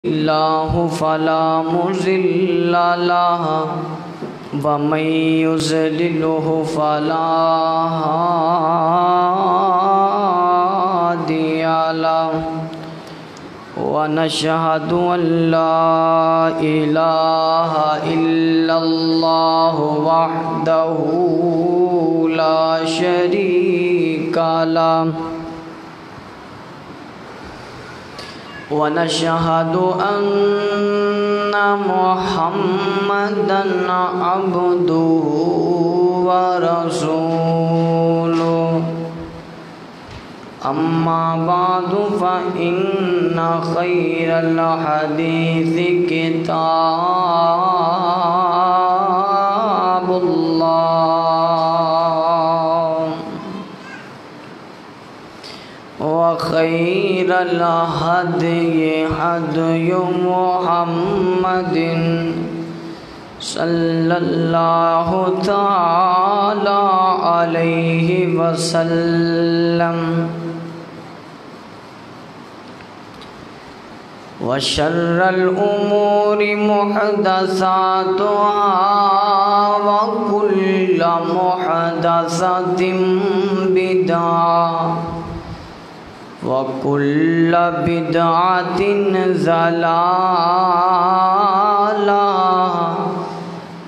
الله فلا مضل له ومن يضلله فلا هادي له ونشهد أن لا إله إلا الله وحده لا شريك له ونشهد أن محمدًا عبده ورسوله أما بعد فإن خير الحديث كتاب الله وخير الهدي هدي محمد صلى الله تعالى عليه وسلم وشر الأمور محدثاتها وكل محدثة بدعة وكل بدعة ضلالة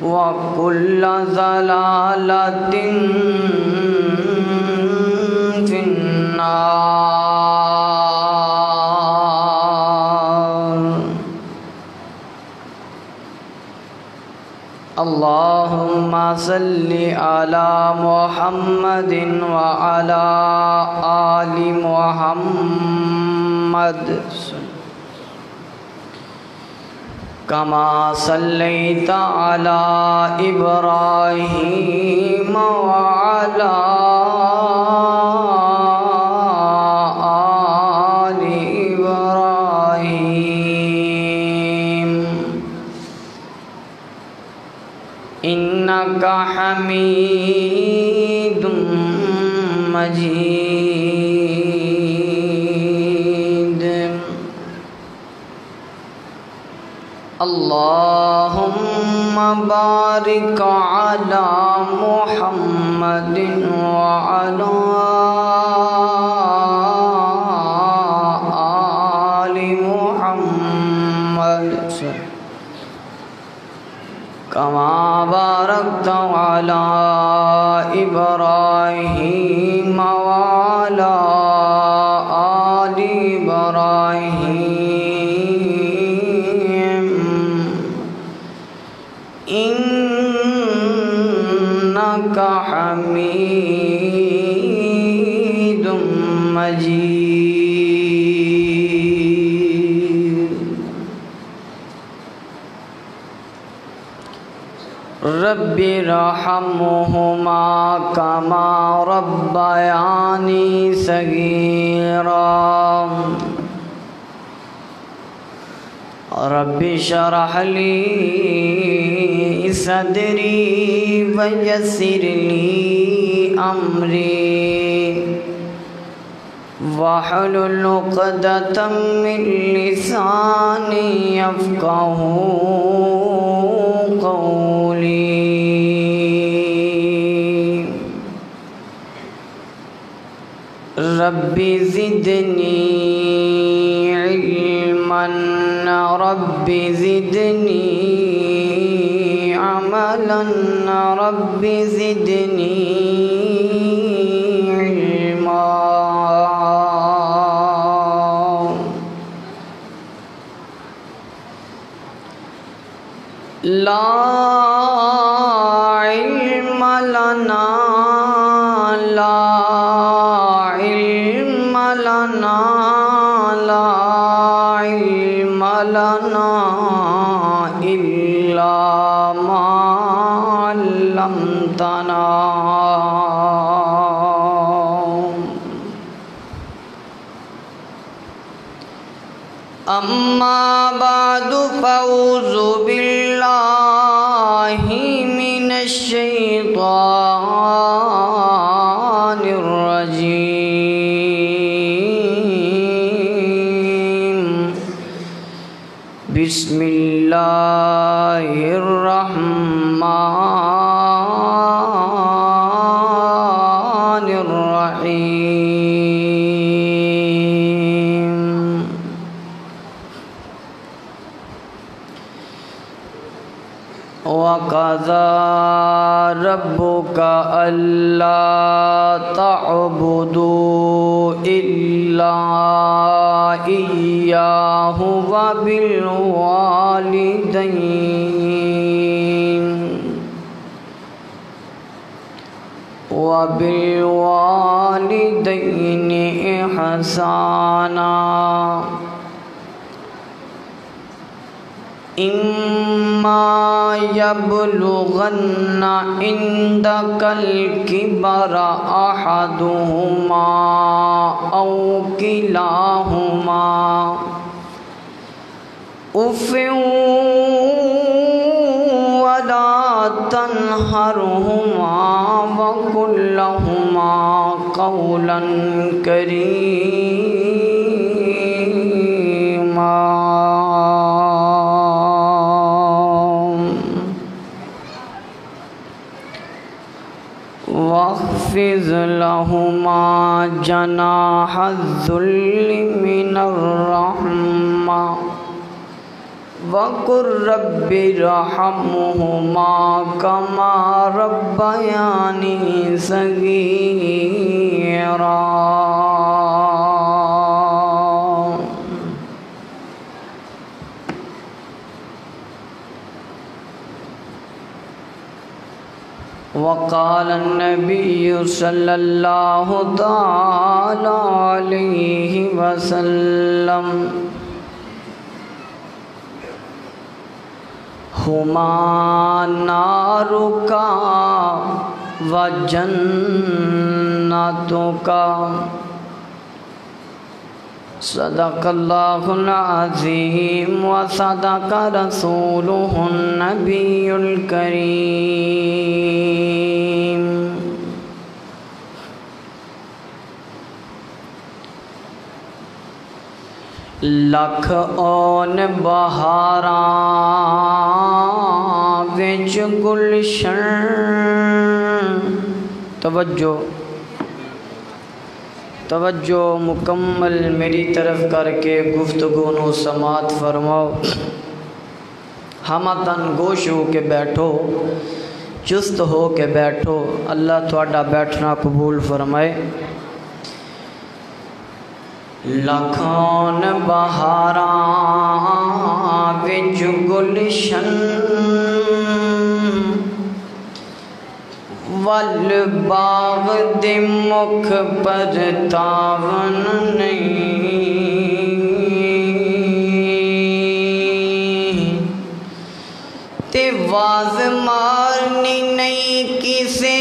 وكل ضلالة في النار. اللهم صل على محمد وعلى آل محمد كما صليت على إبراهيم وعلى آل إبراهيم إنك حميد مجيد. اللهم بارك على محمد وعلى آل محمد كما باركت على إبراهيم وعلى آل إبراهيم إنك حميد مجيد. رب ارحمهما كما ربياني صغيرا. رب اشرح لي صدري ويسر لي أمري واحلل عقدة من لساني يفقهوا قولي. رب زدني علما رب زدني عملا رب زدني علما. لا علم لنا لا علم لنا لا علم لنا إلا ما علمتنا. أما بعد فأعوذ بالله من الشيطان الرجيم. بسم اللہ الرحمن الرحیم وَقَضَى رَبُّكَ أَلَّا تَعْبُدُوا إِلَّا إِيَّاهُ وَبِالْوَالِدَيْنِ إِحْسَانًا إِمَّا يَبْلُغَنَّ عِندَكَ الْكِبَرَ أَحَدُهُمَا أَوْ كِلَاهُمَا أُفٍّ وَلَا تَنْهَرْهُمَا وَقُل لَّهُمَا قَوْلًا كَرِيمًا وَاخْفِضْ لَهُمَا جَنَاحَ الذُّلِّ مِنَ الرَّحْمَةِ وَقُل رَّبِّ ارْحَمْهُمَا كَمَا رَبَّيَانِي صَغِيرًا وقال النبي صلى الله تعالى عليه وسلم هما نارك وجنتك صدق اللہ العظیم وصدق رسولہ النبی الکریم لکھ اون بہاراں وچ گلشن توجہ مکمل میری طرف کر کے گفتگو نو سماعت فرماؤ ہمتن گوش ہو کے بیٹھو چست ہو کے بیٹھو اللہ تھوڑا بیٹھنا قبول فرمائے لکھان بہاراں وچ گلشن والباغ دے مکھ پر تاون نہیں تے واز مارنی نہیں کسے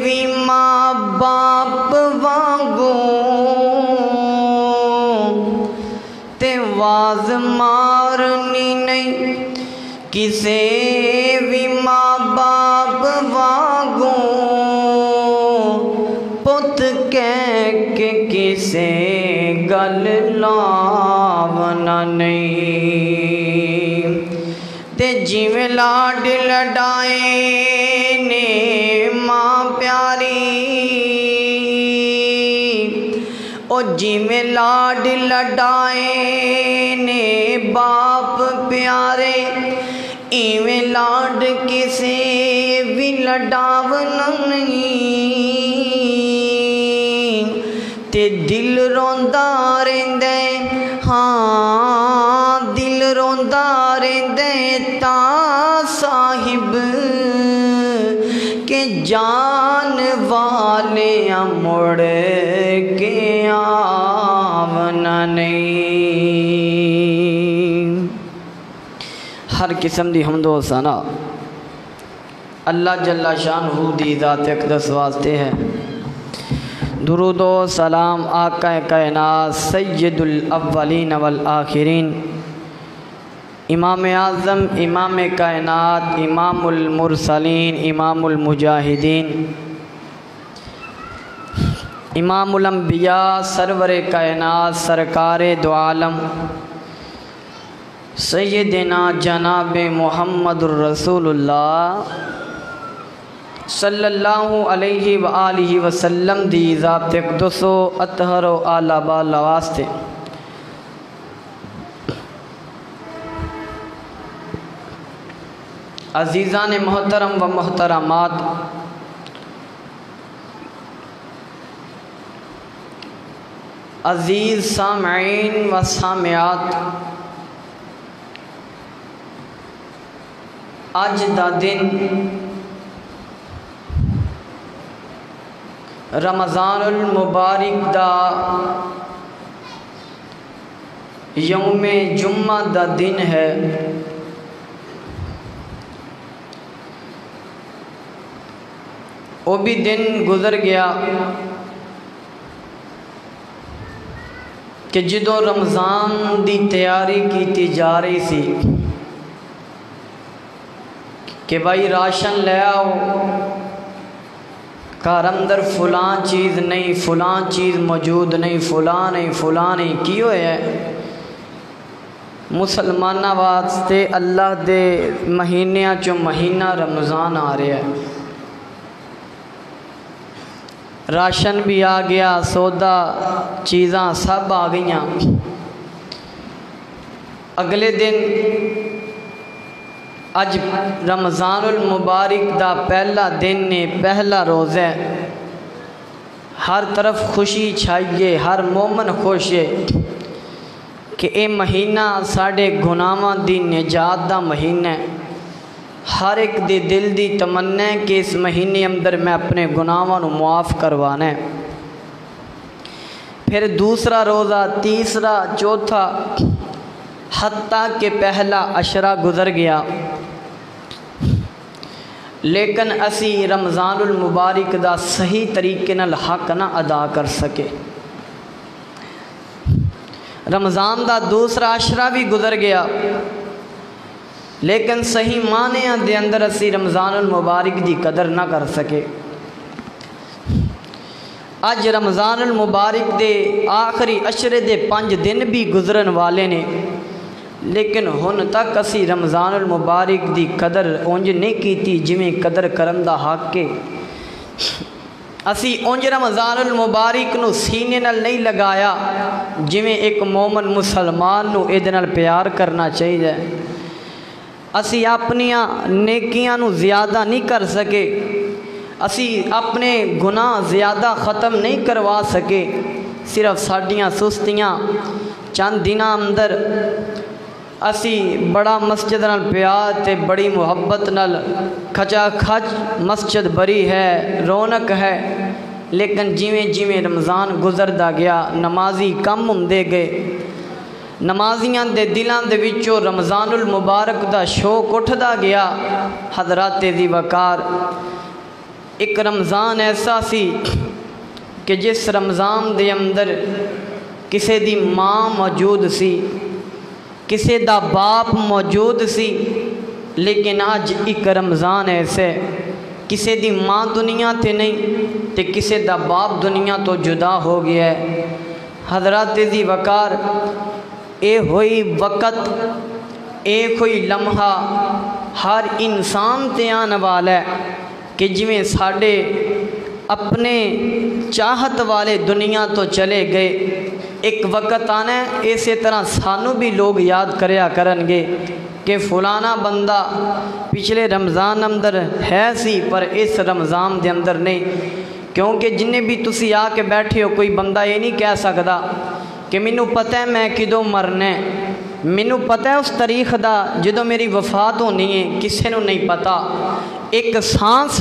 بھی ماں باپ وانگو تے واز مارنی نہیں کسے بھی ماں باپ وانگو پت کہہ کے کسے گل لاونا نہیں تے جیویں لاڈ لڈائیں نے ماں پیاری او جیویں لاڈ لڈائیں نے باپ پیارے ایویں لاڈ کسے بھی لڈاونا نہیں تے دل روندا رہندے ہاں دل روندا رہندے تا صاحب کہ جان والے مڑ کے آونا نہیں ہر قسم دی حمد و ثنا اللہ جل شانہ دی ذات اقدس واسطے ہے درود و سلام آقا کائنات سید الاولین والآخرین امام اعظم امام کائنات امام المرسلین امام المجاہدین امام الانبیاء سرور کائنات سرکار دو عالم سیدنا جناب محمد الرسول اللہ صلی اللہ علیہ وآلہ وسلم دی ذات اقدس و اطہر و اعلیٰ بالا واسطے عزیزان محترم و محترمات، عزیز سامعین و سامعات، آج دا دن رمضان المبارک دا یوم جمعہ دا دن ہے۔ وہ بھی دن گزر گیا کہ جدو رمضان دی تیاری کی جا رہی سی کہ بھائی راشن لے آؤ، گھر اندر فلاں چیز نہیں، فلاں چیز موجود نہیں، فلاں نہیں کی ہوئے ہے۔ مسلمانہ واسطے اللہ دے مہینیاں چو مہینہ رمضان آ رہا ہے، راشن بھی آ گیا، سودا چیزاں سب آ گئیاں۔ اگلے دن اج رمضان المبارک دا پہلا دن نے، پہلا روز ہے، ہر طرف خوشی چھائیے، ہر مومن خوش ہے کہ اے مہینہ ساڑھے گناہاں دی نجات دا مہینہ ہے۔ ہر ایک دے دل دی تمنا ہے کہ اس مہینے اندر میں اپنے گناہاں نو معاف کروانا ہے۔ پھر دوسرا روزہ، تیسرا، چوتھا، حتیٰ کہ پہلا عشرہ گزر گیا، لیکن اسی رمضان المبارک دا صحیح طریقے نال حق نہ ادا کر سکے۔ رمضان دا دوسرا عشرہ بھی گزر گیا، لیکن صحیح معنی دے اندر اسی رمضان المبارک دی قدر نہ کر سکے۔ اج رمضان المبارک دے آخری عشرے دے 5 دن بھی گزرن والے نے، لیکن ہن تک اسی رمضان المبارک دی قدر اونج نہیں کیتی جویں قدر کرن دا حق ہے۔ اسی اونج رمضان المبارک نو سینے نال نہیں لگایا جویں ایک مومن مسلمان نو اے نال پیار کرنا چاہیے۔ اسی اپنیاں نیکیاں نو زیادہ نہیں کر سکے، اسی اپنے گناہ زیادہ ختم نہیں کروا سکے، صرف ساڈیاں سستیاں چند دناں اندر اسی بڑا مسجد نال پیار تے بڑی محبت نال کھچا کھچ مسجد بری ہے، رونق ہے، لیکن جیویں جیویں رمضان گزردا گیا نمازی کم ہوندے گئے، نمازیاں دے دلاں دے وچوں رمضان المبارک دا شوق اٹھدا گیا۔ حضرات دی وقار، ایک رمضان ایسا سی کہ جس رمضان دے اندر کسے دی ماں موجود سی، کسے دا باپ موجود سی، لیکن آج ایک رمضان ایسے کسے دی ماں دنیا تے نہیں تے کسے دا باپ دنیا تو جدا ہو گیا ہے۔ حضرات دی وقار، اے ہوئی وقت، اے ہوئی لمحہ ہر انسان تے آنے والا ہے کہ جویں ساڑھے اپنے چاہت والے دنیا تو چلے گئے، ایک وقت آنا ہے اسی طرح سانو بھی لوگ یاد کریا کرنگے کہ فلانا بندہ پچھلے رمضان اندر ہے سی پر اس رمضان دے اندر نہیں، کیونکہ جنہیں بھی تسی آ کے بیٹھے ہو کوئی بندہ یہ نہیں کہہ سکتا کہ مینوں پتہ ہے میں کدوں مرنے، مینوں پتہ ہے اس تاریخ دا جدوں میری وفات ہونی ہے، کسے نوں نہیں پتہ۔ ایک سانس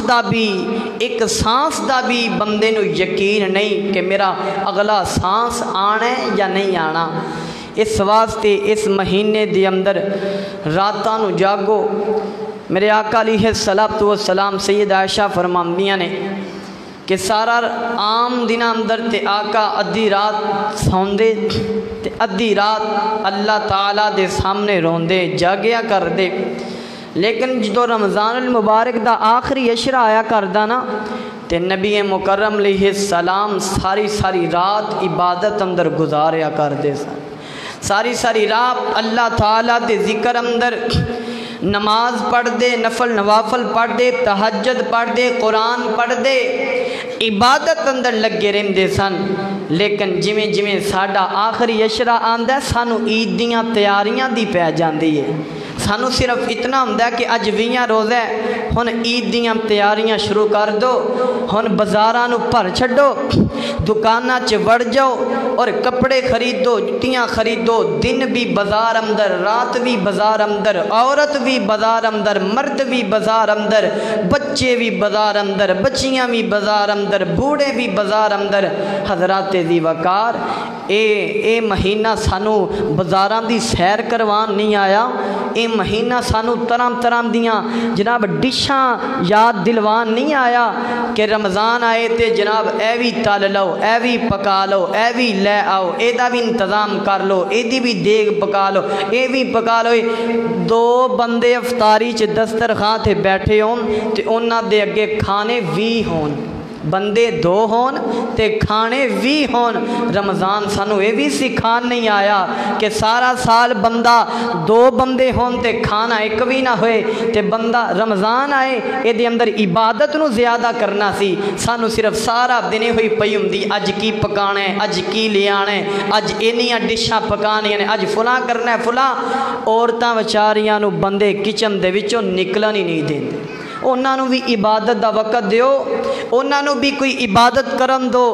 دا بھی بندے نو یقین نہیں کہ میرا اگلا سانس آنا ہے یا نہیں آنا۔ اس واسطے اس مہینے دے اندر راتاں نو جاگو۔ میرے آقا علیہ الصلوۃ والسلام سید عائشہ فرماندیاں نے کہ سارا عام دن اندر تے آقا ادھی رات سوندے تے ادھی رات اللہ تعالیٰ دے سامنے روندے جاگیا کر دے، لیکن جدو رمضان المبارک دا آخری عشرہ آیا کردا نا تے نبی مکرم علیہ السلام ساری رات عبادت اندر گزاریا کر دے سن، ساری ساری رات اللہ تعالیٰ دے ذکر اندر نماز پڑھ دے، نفل نوافل پڑھ دے، تہجد پڑھ دے، قرآن پڑھ دے، عبادت اندر لگے رہندے سن۔ لیکن جویں جویں ساڈا آخری اشرا آندا ہے سانو عید دیاں تیاریاں دی پہ جاندی ہے۔ سانو صرف اتنا ہوندا ہے کہ اج 20 روزہ ہے، ہن عید دیاں تیاریاں شروع کر دو، ہن بازاراں نو بھر چھڈو، دکاناں چ وڑ جاؤ اور کپڑے خریدو، جتیاں خریدو، دن بھی بازار اندر، رات بھی بازار اندر، عورت بھی بازار اندر، مرد بھی بازار اندر، بچے بھی بازار اندر، بچیاں بھی بازار اندر، بوڑھے بھی بازار اندر۔ حضرات ذی وقار اے مہینہ سانو بازاراں دی سیر کروان نہیں آیا، اے مہینہ سانو طرح طرح دیاں جناب ڈشاں یاد دلوان نہیں آیا کہ رمضان آئے تے جناب اے بھی تل لو، اے بھی پکا لو، اے بھی لے آؤ، اے دا بھی انتظام کر لو، اے دی بھی دیگ پکا لو، اے بھی پکا لو۔ دو بندے افطاری چ دسترخوان تے بیٹھے ہون تے انہاں دے اگے کھانے بھی ہون، بندے دو ہون تے کھانے بھی ہون۔ رمضان سانو اے بھی سکھان نہیں آیا کہ سارا سال بندہ دو بندے ہون تے کھانا ایک بھی نہ ہوئے، تے بندہ رمضان آئے اے دے اندر عبادت نو زیادہ کرنا سی۔ سانو صرف سارا دنے ہوئی پئی ہوندی اج کی پکانا ہے، اج کی لیانا ہے، اج اینیاں ڈشاں پکانیاں نے، اج فلاں کرنا ہے فلاں۔ عورتاں وچاریاں نو بندے کچن دے وچوں نکلن ہی نہیں دیندے، انہاں نو بھی عبادت دا وقت دیو، انہاں نو بھی کوئی عبادت کرن دو،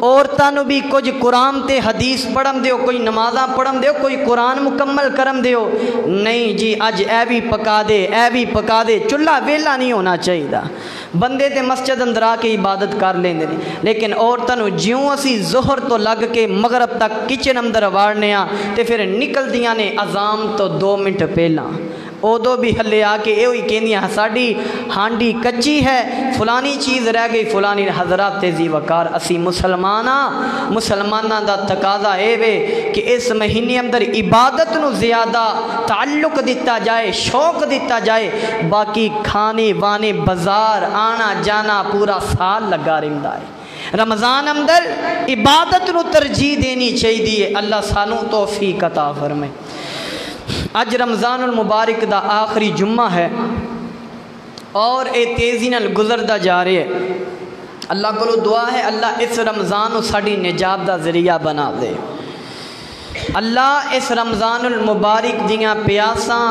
عورتاں نو بھی کچھ قرآن تے حدیث پڑھن دیو، کوئی نمازاں پڑھن دیو، کوئی قرآن مکمل کرن دیو۔ نہیں جی اج اے بھی پکا دے، اے بھی پکا دے، چولہا ویلا نہیں ہونا چاہیے۔ بندے تے مسجد اندر آ کے عبادت کر لیندے نے، لیکن عورتاں نو جیوں اسی ظہر تو لگ کے مغرب تک کچن اندر واڑنے ہاں تے پھر نکل دیاں نے اذان تو 2 منٹ پہلاں، ادو بھی ہلے آ کے یہ کہندیاں ساڈی ہانڈی کچی ہے، فلانی چیز رہ گئی فلانی۔ حضرات ذی وقار اسی مسلماناں دا تقاضا اے وے کہ اس مہینے اندر عبادت نو زیادہ تعلق دیتا جائے، شوق دیتا جائے، باقی کھانے وانے بازار آنا جانا پورا سال لگا رہندا ہے۔ رمضان اندر عبادت نو ترجیح دینی چاہیے۔ اللہ سانو توفیق عطا فرمائے۔ اج رمضان المبارک دا آخری جمعہ ہے اور اے تیزی نال گزردا جا رہے ہے۔ اللہ کو دعا ہے اللہ اس رمضان کو ساڈی نجات دا ذریعہ بنا دے۔ اللہ اس رمضان المبارک دیاں پیاساں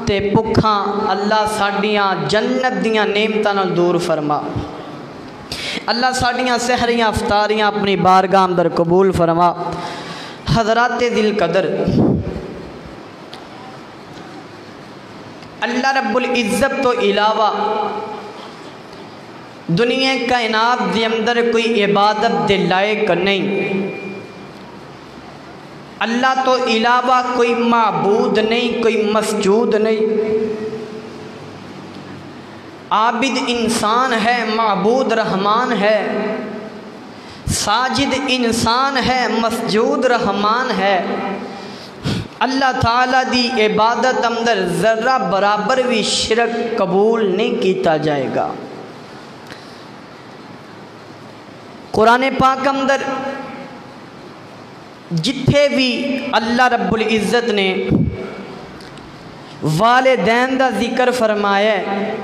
تے بھکھاں اللہ ساڈیاں جنت دیاں نعمتاں نال دور فرما۔ اللہ ساڈیاں سحریاں افطاریاں اپنی بارگاہ اندر قبول فرما۔ حضرات ذی القدر، اللہ رب العزت تو علاوہ دنیا کائنات دے اندر کوئی عبادت دے لائق نہیں، اللہ تو علاوہ کوئی معبود نہیں، کوئی مسجود نہیں۔ عابد انسان ہے، معبود رحمان ہے، ساجد انسان ہے، مسجود رحمان ہے۔ اللہ تعالیٰ دی عبادت اندر ذرہ برابر بھی شرک قبول نہیں کیتا جائے گا۔ قرآن پاک اندر جتھے بھی اللہ رب العزت نے والدین دا ذکر فرمایا ہے،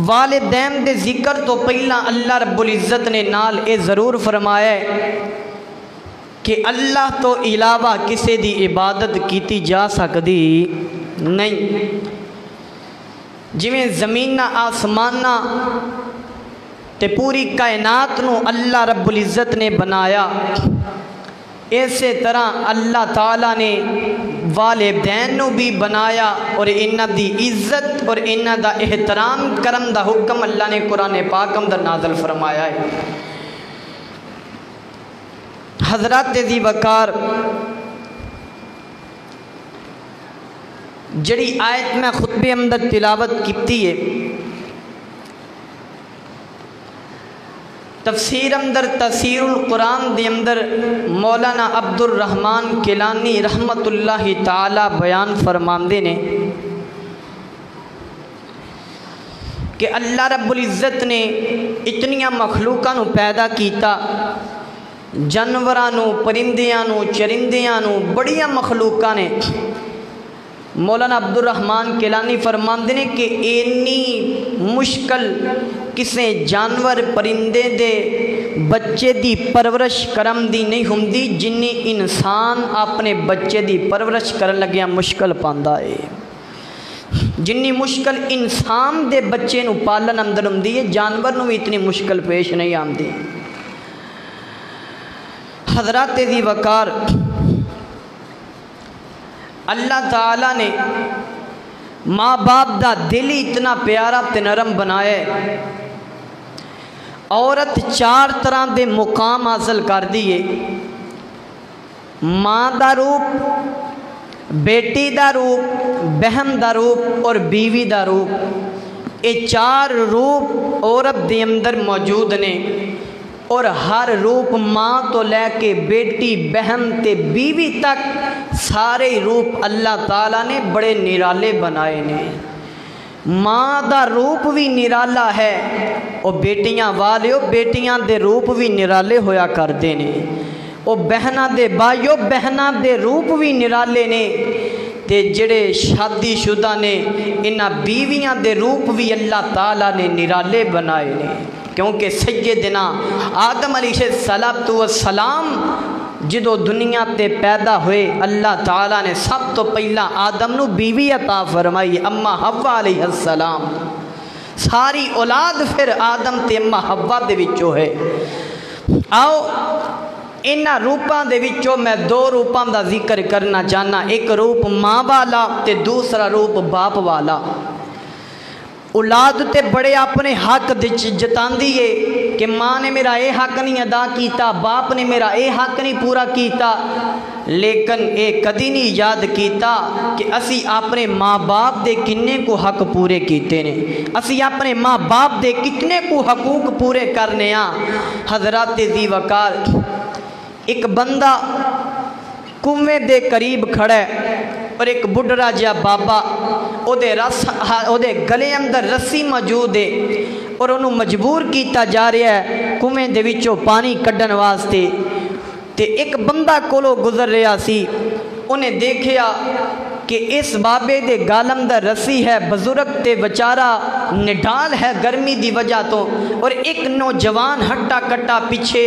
والدین دے ذکر تو پہلا اللہ رب العزت نے نال اے ضرور فرمایا ہے کہ اللہ تو علاوہ کسی دی عبادت کیتی جا سکتی نہیں۔ جویں زمینہ آسمانہ تے پوری کائنات نو اللہ رب العزت نے بنایا، اسی طرح اللہ تعالیٰ نے والدین نو بھی بنایا اور انہاں دی عزت اور انہاں دا احترام کرن دا حکم اللہ نے قرآن پاک اندر نازل فرمایا ہے۔ حضرات ذی وقار، جڑی آیت میں خطبے اندر تلاوت کیتی ہے، تفسیر اندر تفسیر القرآن دے اندر مولانا عبد الرحمن کیلانی رحمت اللہ تعالی بیان فرماندے نے کہ اللہ رب العزت نے اتنیاں مخلوقاں نو پیدا کیتا، جانوراں نو، پرندیاں نو، چرندیاں نو، بڑیاں مخلوقاں نے۔ مولانا عبدالرحمن کیلانی فرماندے نے کہ اینی مشکل کسے جانور پرندے دے بچے دی پرورش کرم دی نہیں ہوندی جنی انسان اپنے بچے دی پرورش کرن لگیا مشکل پاندا ہے۔ جنی مشکل انسان دے بچے نو پالن اندر ہوندی ہے، جانور نو اتنی مشکل پیش نہیں آندی۔ حضرات دی وقار، اللہ تعالیٰ نے ماں باپ دا دل اتنا پیارا تے نرم بنایا ہے۔ عورت 4 طرح دے مقام حاصل کر دیئے، ماں دا روپ، بیٹی دا روپ، بہن دا روپ اور بیوی دا روپ۔ یہ 4 روپ عورت دے اندر موجود نے، اور ہر روپ ماں تو لے کے بیٹی، بہن تے بیوی تک سارے روپ اللہ تعالیٰ نے بڑے نرالے بنائے نے۔ ماں دا روپ بھی نرالا ہے، اور بیٹیاں والیو بیٹیاں دے روپ بھی نرالے ہویا کردے نے، اور بہناں دے بھائیو بہناں دے روپ بھی نرالے نے، تے جڑے شادی شدہ نے انہاں بیویاں دے روپ بھی اللہ تعالیٰ نے نرالے بنائے نے۔ کیونکہ سیدنا آدم علیہ السلام جدو دنیا تے پیدا ہوئے، اللہ تعالیٰ نے سب تو پہلا آدم نو بیوی عطا فرمائی، اما حوا علیہ السلام۔ ساری اولاد پھر آدم تے اما حوا دے وچوں ہے۔ آؤ انہاں روپاں دے وچوں میں 2 روپاں دا ذکر کرنا چاہنا، ایک روپ ماں والا تے دوسرا روپ باپ والا۔ اولاد تے بڑے اپنے حق جتان دیئے کہ ماں نے میرا اے حق نہیں ادا کیتا، باپ نے میرا اے حق نہیں پورا کیتا، لیکن اے کدی نہیں یاد کیتا کہ اسی اپنے ماں باپ دے کنے کو حق پورے کیتے نے، اسی اپنے ماں باپ دے کتنے کو حقوق پورے کرنے ہاں۔ حضرات ذی وقار، ایک بندہ کنویں دے قریب کھڑا ہے، اور ایک بڈھڑا جا بابا او دے گلے اندر رسی موجود ہے، اور انہوں مجبور کیتا جا رہا ہے کنویں دے وچوں پانی کڈن واسطے۔ تے ایک بندہ کولو گزر رہا سی، انہیں دیکھیا کہ اس بابے دے گال اندر رسی ہے، بزرگ تے بچارا نڈال ہے گرمی دی وجہ تو، اور ایک نوجوان ہٹا کٹا پیچھے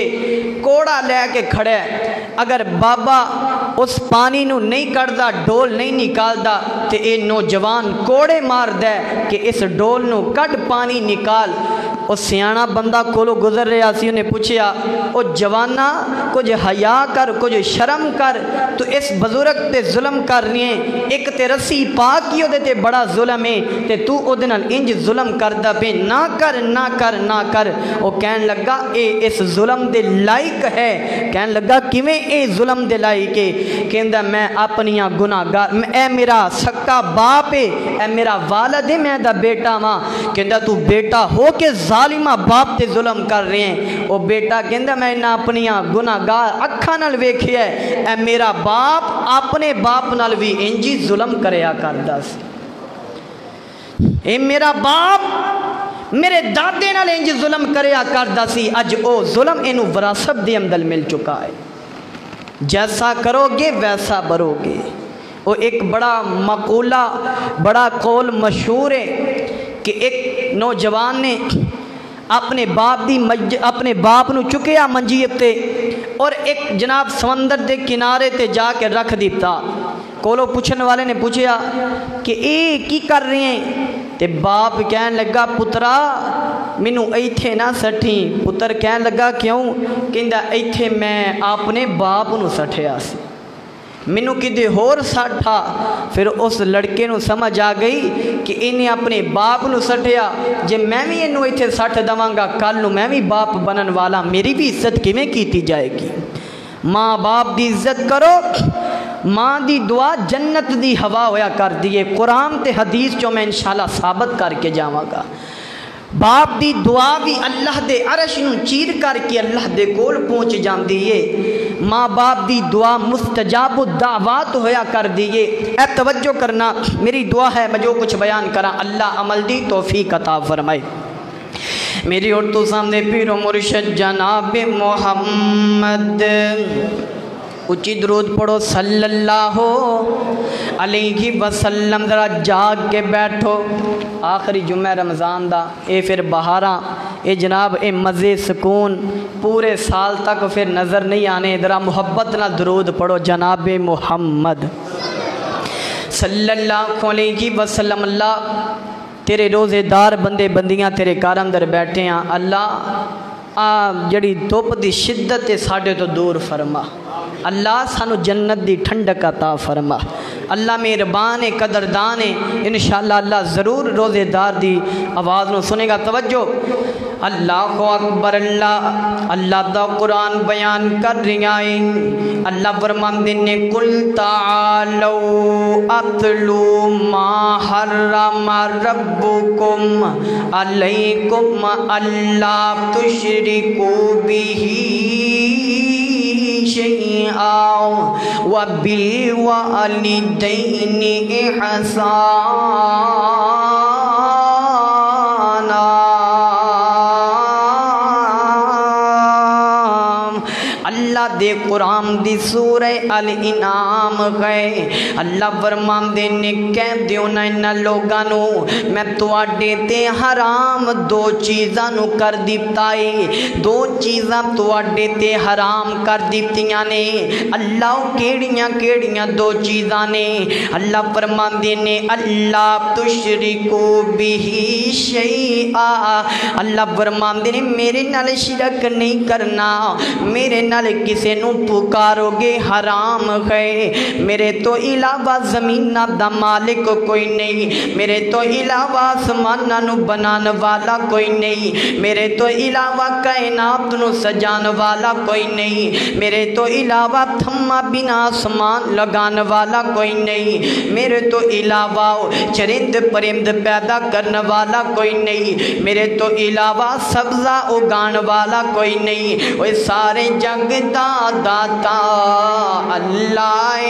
کوڑا لے کے کھڑے۔ اگر بابا اس پانی نو نہیں کڑدا، ڈول نہیں نکالدا، تے اے نوجوان کوڑے مار دے کہ اس ڈول نو کڈ پانی نکال۔ وہ سیانا بندہ کولو گزر رہا سی، انہیں پوچھیا او جوانا کچھ حیا کر، کچھ شرم کر، تو اس بزرگ تے ظلم کر رہی ہیں، ایک تے رسی پاک ہی تے بڑا ظلم ہے، تے تو او دنال انج ظلم کردہ پہ، نہ کر نہ کر نہ کر۔ وہ کہن لگا اے اس ظلم دے لائق ہے۔ کہن لگا کیویں اے ظلم دے لائق ہے؟ کہندا میں اپنیاں گناہگار، اے میرا سکا باپ ہے، اے میرا والد ہے، میں دا بیٹا ماں۔ کہندا تو بیٹا ہو کے ظالمہ باپ تے ظلم کر رہے ہیں۔ وہ بیٹا کہندا میں نہ اپنیاں گناہگار اکھاں نال ویکھیا ہے، اے میرا باپ اپنے باپ نال بھی انجی ظلم کریا کردا سی، اے میرا باپ میرے دادے نال انج ظلم کریا کردا سی، اج او ظلم اینو وراثت دے اندر مل چکا ہے، جیسا کرو گے ویسا برو گے۔ وہ ایک بڑا مقولہ، بڑا قول مشہور ہے کہ ایک نوجوان نے اپنے باپ نو چکیا منجیب تے، اور ایک جناب سمندر دے کنارے تے جا کے رکھ دیتا۔ کولو پوچھن والے نے پوچھیا کہ اے کی کر رہے ہیں؟ تے باپ کہن لگا پترا مینوں ایتھے نہ سٹھی۔ پتر کہن لگا کیوں؟ کہندا ایتھے میں اپنے باپ نو سٹھیا سی، مینوں کدے ہور سٹھا۔ پھر اس لڑکے نو سمجھ آ گئی کہ انہیں اپنے باپ نو سٹھیا، جے میں بھی انہوں ایتھے سٹھ دواں گا، کل نو میں بھی باپ بنن والا، میری بھی عزت کیویں کیتی جائے گی؟ ماں باپ دی عزت کرو۔ ماں دی دعا جنت دی ہوا ہویا کر دیئے، قرآن تے حدیث جو میں انشاءاللہ ثابت کر کے جاواں گا۔ باپ دی دعا بھی اللہ دے عرش نو چیر کر کے اللہ دے کول پہنچ جان دیئے۔ ماں باپ دی دعا مستجاب الدعوات ہویا کر دیئے۔ اے توجہ کرنا، میری دعا ہے میں جو کچھ بیان کرا اللہ عمل دی توفیق عطا فرمائے۔ میری اور تو سامنے پیر و مرشد جناب محمد اچھی درود پڑھو صلی اللہ علیہ وسلم. ذرا جاگ کے بیٹھو. آخری جمعہ رمضان دا اے پھر بہاراں اے جناب اے مزے سکون پورے سال تک پھر نظر نہیں آنے. ذرا محبت نہ درود پڑھو جناب محمد صلی اللہ علیہ وسلم. اللہ تیرے روزے دار بندے بندیاں تیرے گھر اندر بیٹھے ہیں. اللہ جڑی دھوپ دی شدت ہے ساڈے تو دور فرما. اللہ سانو جنت دی ٹھنڈک عطا فرما. اللہ مہربان ہے قدردان ہے. انشاءاللہ اللہ ضرور روزے دار دی آواز نو سنے گا. توجہ. اللہ اکبر. اللہ دا قرآن بیان کر رہا ہے. اللہ فرماندے نے قل تعالوا اتلو ما حرم ربکم علیکم الا تشرکوا بہ شیئا وبالوالدین احسانا. اللہ دے قرآن دی سورہ الانعام ہے. اللہ فرماندے نے کہہ دیو نا انہاں لوگاں نو میں تواڈے تے حرام دو چیزاں نو کر دتا ہے. دو چیزاں تواڈے تے حرام کر دتیاں نے. اللہ کیڑیاں کیڑیاں دو چیزاں نے. اللہ فرماندے نے اللہ تشرکو بہ شیئا. اللہ فرماندے نے میرے نال شرک نہیں کرنا. میرے نال کسے نو پکارو گے حرام ہے. میرے تو علاوہ زمین دا مالک کوئی نہیں. میرے تو علاوہ آسمان نو بنان والا کوئی نہیں. میرے تو علاوہ کائنات نو سجان والا کوئی نہیں. میرے تو علاوہ تھما بنا آسمان لگان والا کوئی نہیں. میرے تو علاوہ چرند پرند پیدا کرنے والا کوئی نہیں. میرے تو علاوہ سبزہ اگان والا کوئی نہیں. وہ سارے جگ دا داتا اللہ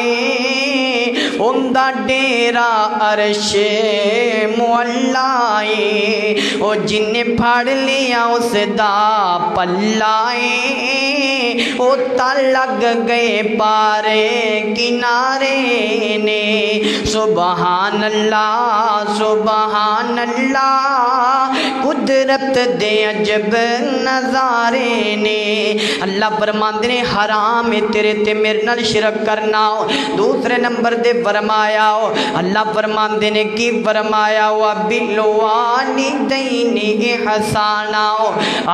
اندہ ڈیرا عرش مولا او جن پھاڑ لیا اس دا پلا او تا لگ گئے پارے کنارے نے. سبحان اللہ قدرت دے عجب نظارے نے. اللہ فرماندے نے حرام ہے تیرے تے میرے نال شرک کرنا. دوسرے نمبر دے فرمایا اللہ فرماندے نے کی فرمایا وبالوالدین احسانا.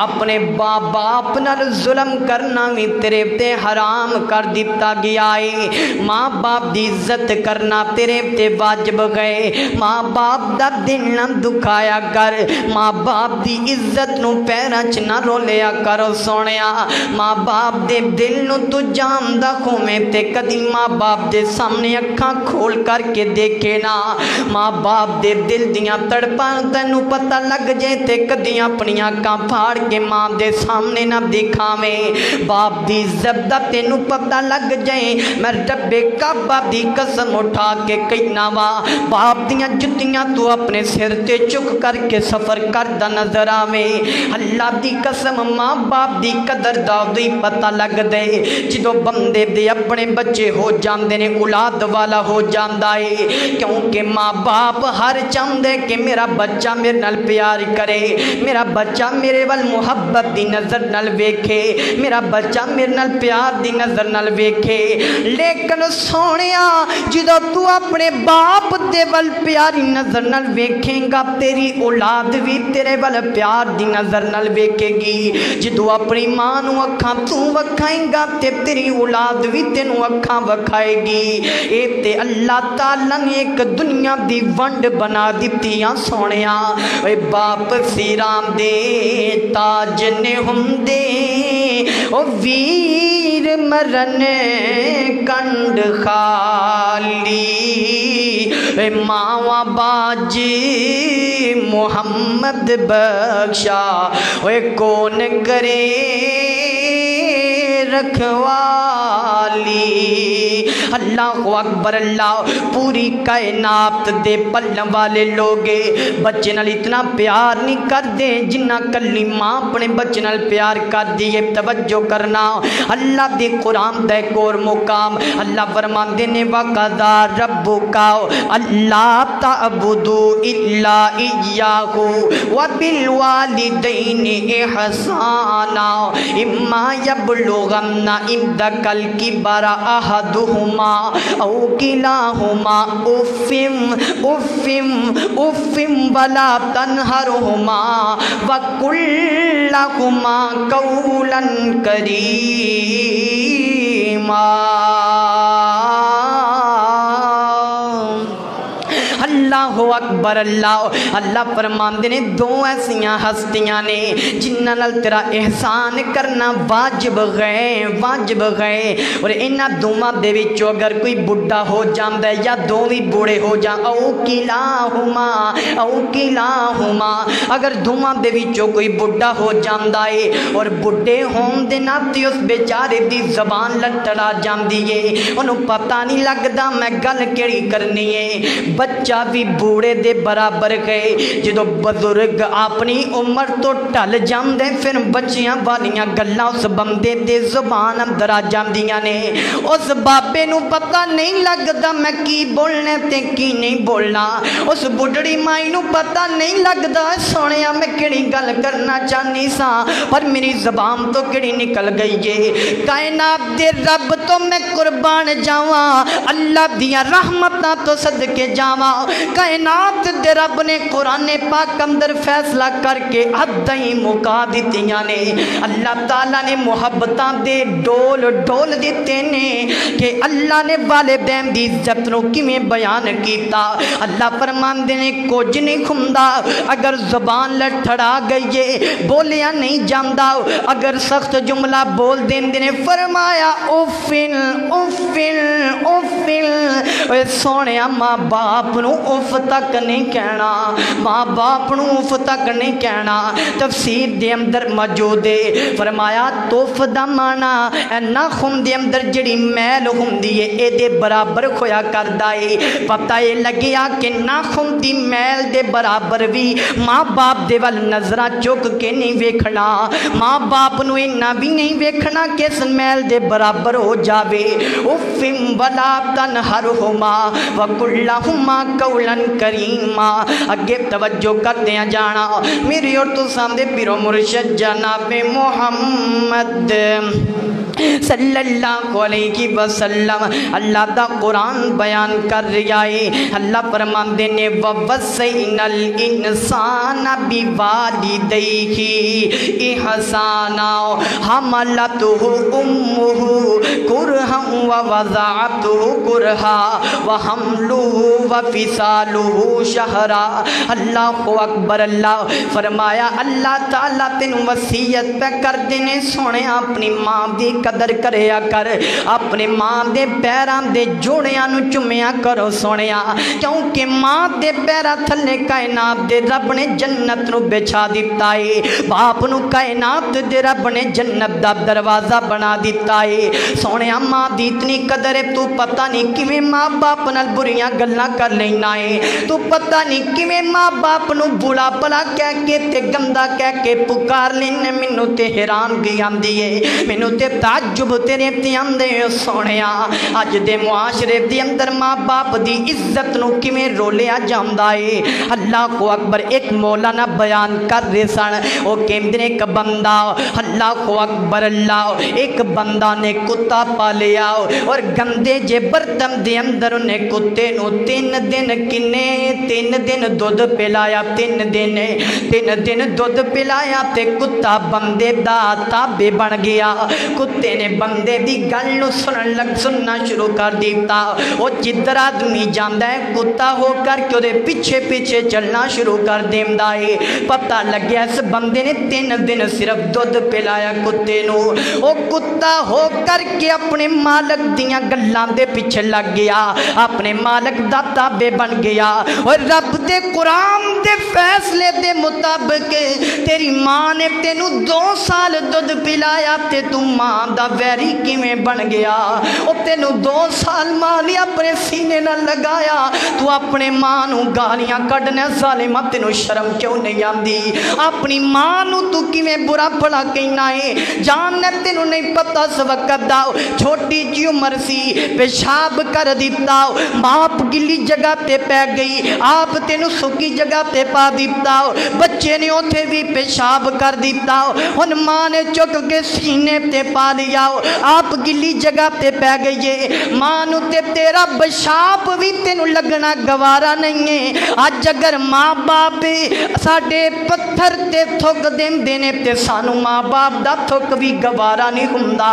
اپنے باپ نال ظلم کرنا بھی تیرے تے حرام کر دیتا گیا ہے. ماں باپ دی عزت کرنا تیرے تے واجب گئے. ماں باپ دا دل نہ دکھایا کر. ماں باپ دی عزت نو پیراں چ نہ رولیا کر سونیا. ماں باپ دے دل نو تو جاندا کھویں تے کدی ماں باپ دے سامنے اکھاں کھول کر کے دیکھے نا. ماں باپ دے دل دیاں تڑپاں تینوں پتہ لگ جائے تے کدی اپنی اکھاں پھاڑ کے ماں دے سامنے نہ دکھاویں. باپ دی عزت دا تینوں پتہ لگ جائے. میں رب کعبہ دی قسم اٹھا کے کہنا وا باپ دیاں جتیاں تو اپنے سر تے چک کر کے سفر کردا نظر آویں. اللہ دی قسم ماں باپ دی قدر دا دی پتہ لگ دے جدو بندے دے اپنے بچے ہو جاندے نے اولاد والا ہو جاندا ہے. کیونکہ ماں باپ ہر چاہندے کہ میرا بچہ میرے نال پیار کرے. میرا بچہ میرے وال محبت دی نظر نال ویکھے. میرا بچہ میرے نال پیار دی نظر نال ویکھے. لیکن سونیا جدو تو اپنے باپ دے وال پیاری نظر نال ویکھیں گا تیری اولاد بھی تیرے وال پیار دی نظر نال ویکھے گی. جدو اپنی ماں نو اکھاں تو وکھائیں گا تے تیری اولاد بھی تینوں اکھاں وکھائے گی. اے تے اللہ تعالیٰ نے ایک دنیا دی ونڈ بنا دیتیاں سونیا. اے باپ سیرام دے تاج نے ہندے او ویر مرن کنڈ خالی. اے ماوا باج محمد بخشا اے کون کرے رکھوالی. اللہ اکبر اللہ پوری کائنات دے پلن والے لوگے بچے نال اتنا پیار نہیں کر دے جنہ کلی ماں اپنے بچے نال پیار کر دیے توجہ کرنا اللہ دے قرآن دا ایک اور مقام اللہ فرماندے نے وَقَضَى رَبُّكَ أَلَّا تَعْبُدُوا إِلَّا إِيَّاهُ وَبِالْوَالِدَيْنِ إِحْسَانًا إِمَّا يَبْلُغَنَّ عِندَكَ الْكِبَرَ أَحَدُهُمَا أَوْ كِلَاهُمَا أُفٍّ وَلَا تَنْهَرْهُمَا وَقُل لَّهُمَا قَوْلًا كَرِيمًا اللہ اکبر اللہ اللہ فرماندے نے دو ایسیاں ہستیاں نے جنہاں نال تیرا احسان کرنا واجب ہے اور انہاں دوواں دے وچوں اگر کوئی بڑھا ہو جاندا ہے یا دوویں بوڑھے ہو جان او کلاہما اگر دوواں دے وچوں کوئی بڑھا ہو جاندا ہے اور بڑھے ہون دے ناتے اس بیچارے دی زبان لٹڑا جاندی ہے انہوں پتہ نہیں لگدا میں گل کیڑی کرنی ہے بچہ بھی بوڑھے دے برابر گئے جدو بزرگ اپنی عمر تو ٹل جاندے پھر بچیاں والیاں گلاں اس بندے دے زبان اندر آ جاندیاں نے اس بابے نو پتہ نہیں لگدا میں کی بولنے تے کی نہیں بولنا اس بڑھڑی مائی نو پتہ نہیں لگدا سونیا میں کیڑی گل کرنا چاہنی سا پر میری زبان تو کیڑی نکل گئی ہے کائنات دے رب تو میں قربان جاواں اللہ دیاں رحمتاں تو صدقے جاواں کائنات دے رب نے قرآن پاک اندر فیصلہ کر کے حدیں مکا دیتیاں نے اللہ تعالیٰ نے محبتاں دے ڈول دیتے نے کہ اللہ نے والدین دی عزت نو کیویں بیان کیتا اللہ فرماندے نے کچھ نہیں کھندا اگر زبان لٹھڑا گئی ہے بولیا نہیں جاندا اگر سخت جملہ بول دیندے نے فرمایا اوفن اے سونیا ماں باپ نو اف تک نہیں کہنا ماں باپ نو اف تک نہیں کہنا تفسیر دے اندر موجود ہے فرمایا توف دا مانا اے ناخن دے اندر جڑی میل ہوندی ہے اے دے برابر کھویا کردا ہے پتہ اے لگیا کہ ناخن دی میل دے برابر بھی ماں باپ دے ول نظراں چک کے نہیں ویکھنا ماں باپ نو انہاں بھی نہیں ویکھنا کہ اس میل دے برابر ہو جاوے اف ولا تنہرہما وقل لہما قولا کریما اگے توجہ کرتے ہیں جانا میری اور تو سامنے پیرو مرشد جناب محمد صلی اللہ علیہ وسلم اللہ دا قرآن بیان کر رہا ہے اللہ فرماندے نے وَوَصَّيْنَا الْإِنسَانَ بِوَالِدَيْهِ إِحْسَانًا حَمَلَتْهُ أُمُّهُ كُرْهًا وَوَضَعَتْهُ كُرْهًا وَحَمْلُهُ وَفِصَالُهُ شَهْرًا اللہ اکبر اللہ فرمایا اللہ تعالیٰ تینوں وصیت پہ کر دینے سونے اپنی ماں دی قدر کریا کر اپنے ماں دے پیران دے جوڑیاں نو چمیا کرو سونیا کیونکہ ماں دے پیرا تھلے کائنات دے رب نے جنت نو بچھا دیتا ہے باپ نو کائنات دے رب نے جنت دا دروازہ بنا دیتا ہے سونیا ماں دی اتنی قدر ہے تو پتہ نہیں کیویں ماں باپ نال بریاں گلاں کر لینا ہے تو پتہ نہیں کیویں ماں باپ نو بولا بلا کہہ کے تے گندا کہہ کے پکار لینے مینوں تے حیران گئی آندی ہے مینوں تے تعجب تیرے تے آندے سونیا اج دے معاشرے دے اندر ماں باپ دی عزت نو کیویں رولیا جاندا ہے اللہ اکبر ایک مولانا بیان کر رہے سن او کہندے نے ایک بندہ اللہ اکبر اللہ ایک بندہ نے کتا پالیا اور گندے جے برتن دے اندر نے کتے نو 3 دن کنے 3 دن دودھ پلایا 3 دن دودھ پلایا تے کتا بندے دا تابع بن گیا کتے نے بندے دی گل نو سننا شروع کر دیتا وہ جدھر آدمی جاندا ہے کتا ہو کر کے دے پیچھے پیچھے چلنا شروع کر دیندا ہے پتہ لگیا اس بندے نے 3 دن صرف دودھ پلایا کتے نو وہ کتا ہو کر کے اپنے مالک دیاں گلاں دے پیچھے لگ گیا اپنے مالک دا تابع بن گیا اور رب دے قرآن دے فیصلے دے مطابق تیری ماں نے تینوں 2 سال دودھ پلایا تے تو ماں دا ویری کیویں بن گیا او تینوں 2 سال ماں نے اپنے سینے نہ لگایا تو اپنے ماں نو گالیاں کڈنے ظالما تینوں شرم کیوں نہیں آندی اپنی ماں نو تو کیویں برا بھلا کہنا ہے جان نے تینوں نہیں پتہ اس وقت دا چھوٹی جی عمر سی پیشاب کر دیتا باپ گلی جگہ تے پہ گئی آپ تینوں سکی جگہ تے پا دیتا بچے نے اوتھے بھی پیشاب کر دیتا ہن ماں نے چک کے سینے تے پا لیا آپ گلی جگہ تے پہ گئی ماں نو تے تیرا پیشاب بھی تینوں لگنا گوارا نہیں ہے اج اگر ماں باپ ساڈے پتھر تے تھک دینے تے سانو ماں باپ دا تھک بھی گوارا نہیں ہوندا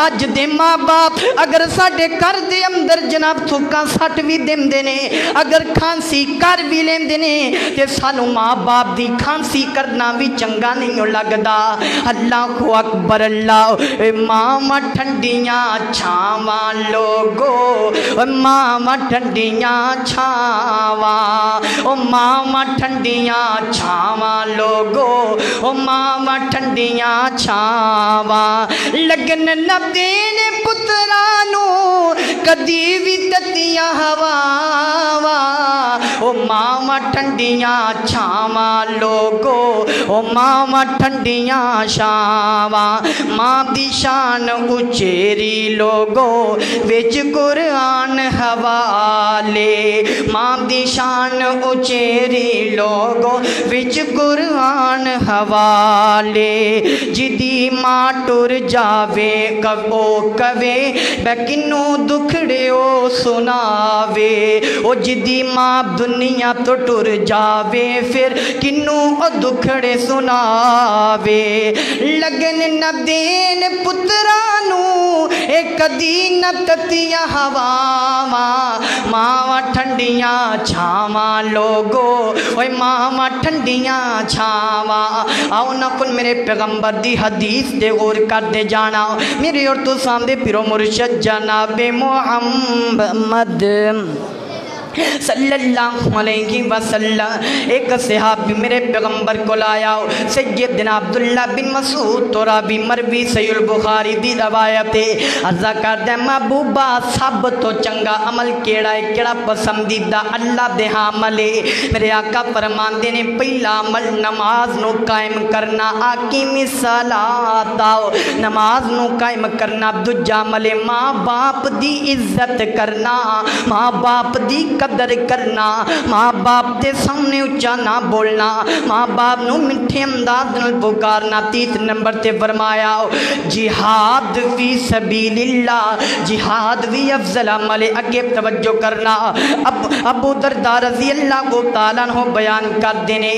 اج دے ماں باپ اگر ساڈے گھر دے اندر جناب تھکاں سٹ بھی دیندے نے اگر کھانسی کر بھی لیندے نے تے سانو ماں باپ دی کھانسی کرنا بھی چنگا نہیں لگدا اللہ اکبر اللہ ماں ٹھنڈیاں چھاواں لوگو ماں ٹھنڈیاں چھاواں او ماں ٹھنڈیاں چھاواں لوگو او ماں ٹھنڈیاں چھاواں لگن نہ دین پترانو کدی بھی تتیاں ہواواں او ماں ٹھنڈیاں چھاواں لوگو او ماں ٹھنڈیاں چھاواں ماں دی شان اچیری لوگو وچ قرآن حوالے ماں دی شان اچیری لوگو وچ قرآن حوالے جدی ماں ٹر جاوے کبو کوے بیکنو دکھڑے او سناوے او جدی ماں دنیا تو ٹر جاوے پھر کنو او دکھڑے سناوے لگن نہ دین پترانو اے کدی نہ تتیاں ہواواں ماں ٹھنڈیاں چھاواں لوگو اوے ماں ٹھنڈیاں چھاواں آؤ نہ کن میرے پیغمبر دی حدیث دے غور کر دے جانا میرے اور تو سامنے پیرو مرشد جناب محمد صلی اللہ علیہ وسلم ایک صحابی میرے پیغمبر کو لایا سیدنا عبداللہ بن مسعود ترابی مروی صحیح البخاری دی روایت عرضہ کر دے محبوبہ سب تو چنگا عمل کیڑا ہے کیڑا پسندیدہ اللہ دے عمل ہے میرے آقا فرمان دے نے پہلا عمل نماز نو قائم کرنا آقیم صلاۃ نماز نو قائم کرنا دوجا عمل ماں باپ دی عزت کرنا ماں باپ دی قدر کرنا ماں باپ دے سامنے اچھا نہ بولنا ماں باپ نو مٹھے انداز نو پکارنا تیسرے نمبر تے فرمایا جہاد فی سبیل اللہ جہاد بھی افضل عمل اگے توجہ کرنا ابو درداء رضی اللہ تعالیٰ عنہ بیان کر دینے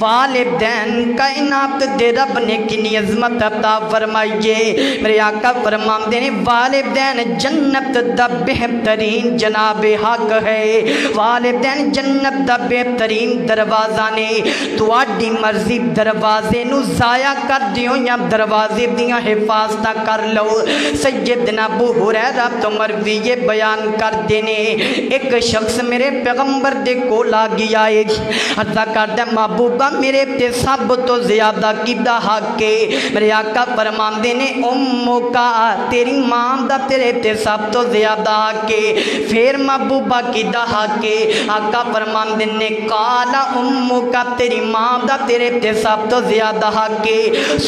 والدین کائنات دے رب نے کنی عظمت عطا فرمائیے میرے آقا فرمان دینے والدین جنت دا بہترین جناب حق ہے والدین جنت دا بہترین دروازہ نے تو آڈی مرضی دروازے نو ضائع کر دیو یا دروازے دیاں حفاظتہ کر لو سیدنا ابو ہریرہ تو مروی یہ بیان کر دینے ایک شخص میرے پیغمبر دے کو لاگی آئے عرضہ کر دے محبوبہ میرے تے سب تو زیادہ کی دا حق کے میرے آقا فرمان دینے امو کا تیری ماں دا تیرے تے سب تو زیادہ حق کے پھر محبوبہ کی دا حق کے آقا فرمان دینے قالا امو کا تیری ماں دا تیرے تے سب تو زیادہ حق کے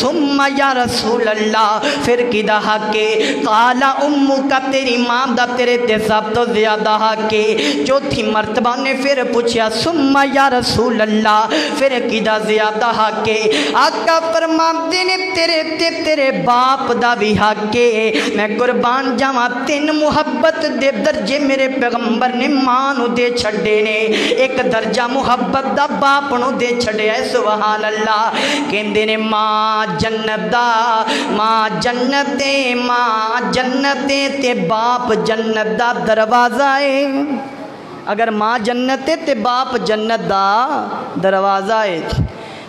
ثم یا رسول اللہ پھر کی دا حق کے قالا امو کا تیری ماں دا تیرے تے سب تو زیادہ حق کے چوتھی مرتبہ نے پھر پوچھا ثم یا رسول اللہ پھر کی دا زیادہ حق کے آقا فرمان دینے تیرے تے تیرے باپ دا بھی حق کے میں قربان جاواں تین محبت دے درجے میرے پیغمبر نے ماں نو دے چھڑے نے ایک درجہ محبت دا باپ نو دے چھڑے ہے سبحان اللہ کہندے نے ماں جنت دا ماں جنتے تے باپ جنت دا دروازہ ہے اگر ماں جنت تے باپ جنت دا دروازہ ہے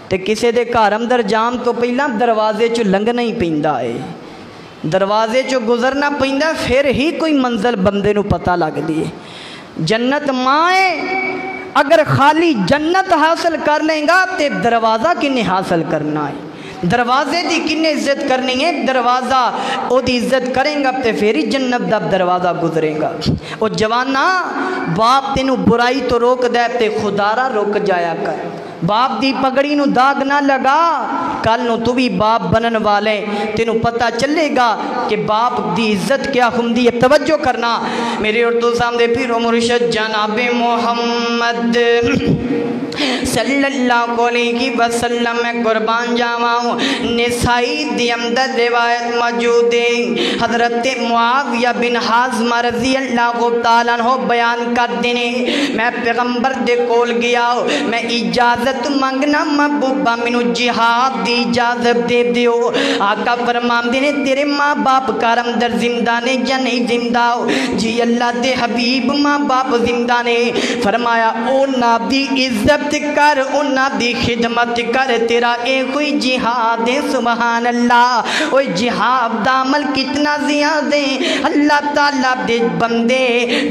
تے کسے دے گھر اندر جام تو پہلا دروازے چو لنگنا ہی پیندا ہے دروازے چو گزرنا پیندا پھر ہی کوئی منزل بندے نو پتہ لگ دی ہے جنت ماں ہے اگر خالی جنت حاصل کر لیں گا تے دروازہ کنے حاصل کرنا ہے دروازے دی کنے عزت کرنی ہے، دروازہ او دی عزت کریں گا تے پھر ہی جنت دا دروازہ گزرے گا۔ او جوانا باپ تینوں برائی تو روک دے تے خدا را روک جایا کر، باپ دی پگڑی نو داغ نہ لگا، کل نو تو بھی باپ بنن والے تینوں پتہ چلے گا کہ باپ دی عزت کیا ہوندی ہے۔ توجہ کرنا میرے اور تو سامنے پیر و مرشد جناب محمد صلی اللہ علیہ وسلم میں قربان جاواں۔ نسائی دی اندر روایت موجود ہے، حضرت معاویہ بن حازمہ رضی اللہ تعالیٰ عنہ بیان کر دینے، میں پیغمبر دے کول گیا، میں اجازت منگنا محبوبہ منو جہاد دی اجازت دے دیو۔ آقا فرمان دینے تیرے ماں باپ کارم در زندہ نے یا نہیں زندہ؟ جی اللہ دے حبیب ماں باپ زندہ نے۔ فرمایا اونا دی عزت کر، اونا دی خدمت کر، تیرا ایک ہوئی جہاد ہے۔ سبحان اللہ، اوہ جہاد دا عمل کتنا زیادہ ہے۔ اللہ تعالیٰ دے بندے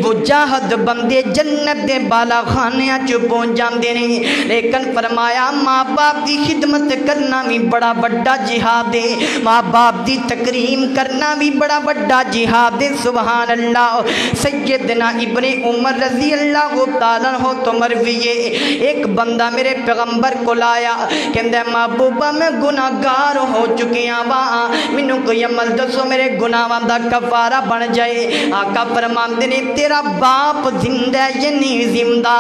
وہ جاہد بندے جنت دے بالا خانیاں چو پہنچ جاندے نہیں، لیکن فرمایا ماں باپ دی خدمت کرنا بھی بڑا بڑا جہاد ہے، ماں باپ دی تکریم کرنا بھی بڑا بڑا جہاد ہے۔ سبحان اللہ۔ سیدنا ابن عمر رضی اللہ تعالیٰ عنہ تو مرویے، ایک بندہ میرے پیغمبر کو لایا، کہندہ محبوبہ میں گناہگار ہو چکیاں وہاں، منو کوئی عمل دسو میرے گناہاں دا کفارہ بن جائے۔ آقا فرمان دینے تیرا باپ زندہ ہے یا نہیں زندہ؟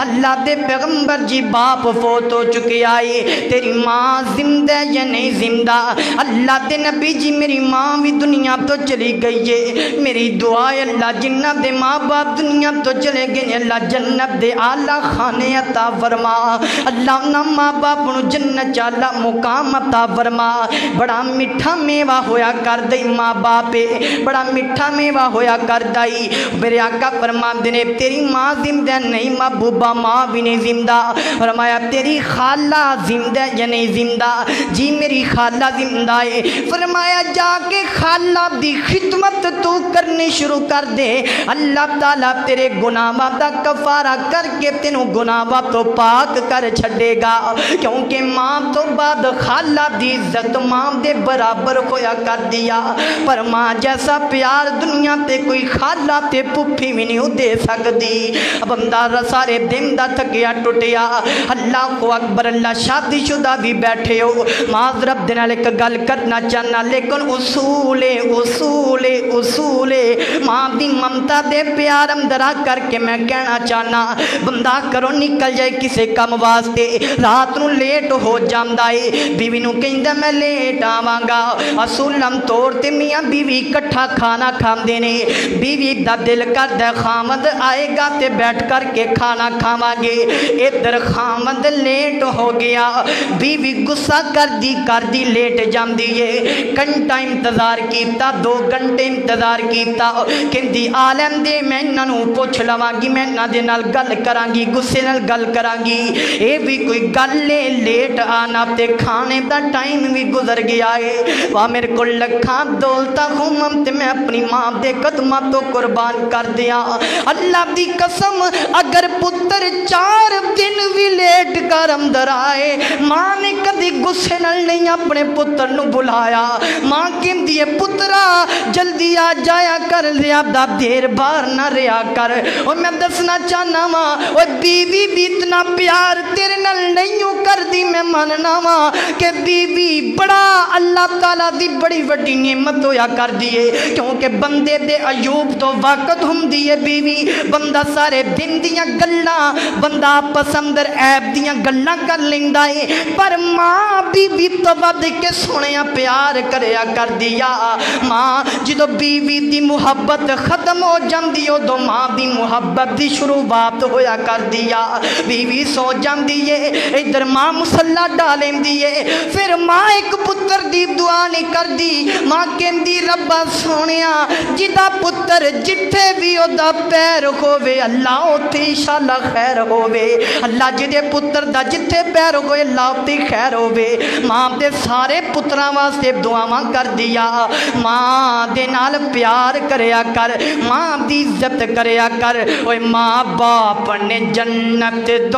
اللہ دے پیغمبر جی باپ فوت ہو چکے آئے، تیری ماں زندہ ہے یا نہیں زندہ؟ اللہ دے نبی جی میری ماں بھی دنیا تو چلی گئی ہے، میری دعا ہے اللہ جنہ دے ماں باپ دنیا تو چلے گئے، اللہ جنت دے اعلیٰ خانے عطا فرما، اللہ نہ ماں باپ نو جنت چالا مقام عطا فرما۔ بڑا میٹھا میوہ ہویا کر دئی ماں باپ، بڑا میٹھا میوہ ہویا کر دئی۔ میرے آقا فرمان دینے تیری ماں زندہ نہیں محبوبہ، ماں بھی نہیں زندہ۔ فرمایا تیری خالہ زندہ یا نہیں زندہ؟ جی میری خالہ زندہ ہے۔ فرمایا جا کے خالہ دی خدمت تو کرنی شروع کر دے، اللہ تعالیٰ تیرے گناہاں دا کفارہ کر کے تینوں گناہاں تو پاک کر چھڑے گا، کیونکہ ماں تو بعد خالہ دی عزت ماں دے برابر ہویا کر دیا۔ پر ماں جیسا پیار دنیا تے کوئی خالہ تے پپھی بھی نہیں دے سکتی۔ بندہ سارے دن دا تھکیا ٹوٹیا، اللہ اکبر، اللہ شادی شدہ بھی بیٹھے ہو، معذرت دینا لے گل کرنا چاہنا، لیکن اصول ماں دی ممتا دے پیار اندرا کر کے میں کہنا چاہنا، بندہ کرو نکل جائے کسے کم واسطے، رات نو لیٹ ہو جاندہ ہے، بیوی نو کہندہ میں لیٹ آواں گا، اصولم توڑتے میاں بیوی کٹھا کھانا کھام دینے، بیوی دا دل کر دے خامد آئے گا تے بیٹھ کر کے کھانا کھاما گے، ادھر خامد لیٹ ہو گیا، بیوی غصہ کر دی لیٹ جام دیئے، گھنٹہ انتظار کیتا، 2 گھنٹے انتظار کیتا، کہندی عالم دے میں ننو پوچھ لواں گی، میں نہ دے نال گل کران گی، غصے نال گل کران گی، اے بھی کوئی گل لے لیٹ آنا تے کھانے دا ٹائم بھی گزر گیا ہے، واہ میرے کو لکھاں دولتا ہوں تے میں اپنی ماں دے قدمہ تو قربان کر دیا۔ اللہ دی قسم اگر پتر 4 دن بھی لیٹ کر اندر آئے، ماں نے کدی غصے نال نہیں اپنے پتر نو بلایا، ماں کہندی ہے پترا جلدی آ جایا کر، زیادہ دیر بار نہ رہا کر۔ اور میں دسنا چاہنا ماں اور بیوی بھی اتنا پیار تیرے نال نہیں کر دی، میں ماننا ماں کہ بیوی بڑا اللہ تعالیٰ دی بڑی وڈی نعمت ہویا کر دیئے، کیونکہ بندے دے ایوب تو وقت ہم دیئے بیوی، بندہ سارے دن دیاں گلاں بندہ پسندر عیب دیاں گلاں کر لیندہ ہے، پر ماں بیوی تو ود کے سنیا پیار کریا کر دیا۔ ماں جدو بیوی دی محبت ختم ہو جاندی ہو تو ماں دی محبت دی شروعات ہویا کر دیا، بیوی سو جاندی ہے، ادھر ماں مسلح ڈالیں دیئے، پھر ماں ایک پتر دی دعا نہیں کر دی، ماں کہندی ربا سونیا جدا پتر جتھے بھی او دا پیر ہووے اللہ اوتھے انشاءاللہ خیر ہووے، اللہ جدے پتر دا جتھے پیر ہوئے اللہ اوتھے خیر ہووے۔ ماں دے سارے پتراں واسطے دعاواں کر دیا، ماں دے نال پیار کریا کر، ماں دی عزت کریا کر۔ اوے ماں باپ نے جنت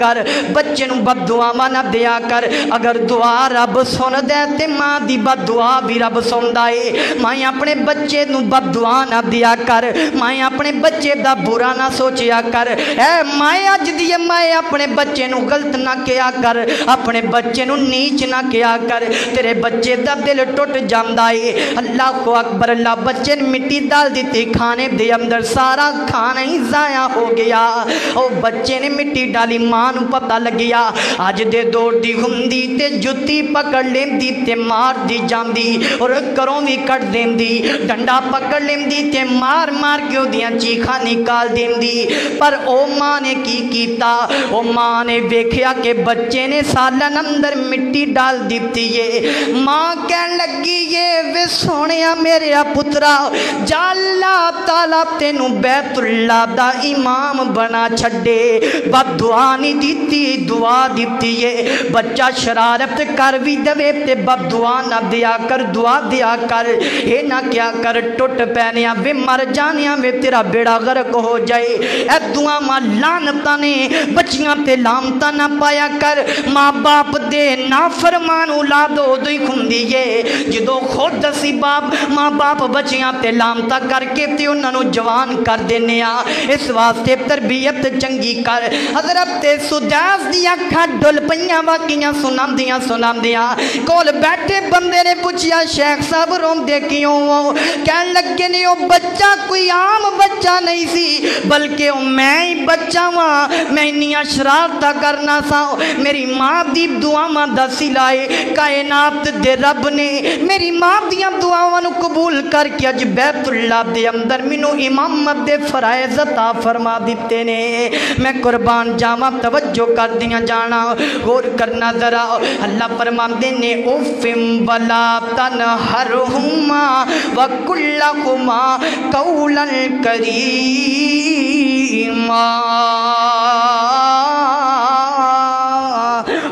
کر بچے نو بد دعاواں نہ دیا کر اگر دعا رب سن دے تے ماں دی بد دعا بھی رب سندا اے ماں اپنے بچے نو بد دعا نہ دیا کر ماں اپنے بچے دا برا نہ سوچیا کر اے ماں اج دی ماں اپنے بچے نو غلط نہ کیا کر اپنے بچے نو نیچ نہ کیا کر تیرے بچے دا دل ٹوٹ جاندا اے اللہ اکبر اللہ بچے نے مٹی ڈال دیتی کھانے دے اندر سارا کھانا ہی ضائع ہو گیا او بچے نے مٹی ڈالی ماں نو پتہ لگیا اج دے دور دی ہندی تے جتی پکڑ لیندی تے مار دی جاندی اور کروں بھی کٹ دیندی ڈنڈا پکڑ لیندی تے مار مار کے اودیاں چیخاں نکال دیندی پر او ماں نے کی کیتا او ماں نے ویکھیا کہ بچے نے سالن اندر مٹی ڈال دیتی ہے ماں کہن لگی یہ وے سونیا میرے پترا جا اللہ تعالیٰ تینو بیت اللہ دا امام بنا چھڑے بد دعا نہیں دیتی دعا دیتی ہے بچہ شرارت کر بھی دوے تے بد دعا نہ دیا کر دعا دیا کر اے نہ کیا کر ٹوٹ پینیاں وے مر جانیاں وے تیرا بیڑا غرق ہو جائے اے دعا ماں لانتا نے بچیاں تے لامتا نہ پایا کر ماں باپ دے نافرمان اولادو دوئی کھندی ہے جدو خود دسی باپ ماں باپ بچیاں تے لامتا کر کے تے انہاں نو جوان کر دینے اس واسطے تربیت چنگی کر حضرت سدیس دیا کھا ڈل پئیاں واقعیاں سنام دیاں کول بیٹھے بندے نے پوچھیا شیخ صاحب روم دے کیوں ہو کہن لگے نہیں وہ بچہ کوئی عام بچہ نہیں سی بلکہ میں ہی بچہ ہاں میں انیاں شرارتہ کرنا سا میری ماں دی دعا ماں دسی لائے کائنات دے رب نے میری ماں دیاں دعاواں نو قبول کر کے اج بیت اللہ دے اندر مینو امامت دے فرائض عطا فرما دیتے نے میں قربان جاواں توجہ کر دیاں جانا غور کرنا ذرا اللہ فرماندے نے اوفم ولا تنہرہما وکلہما قولا کریما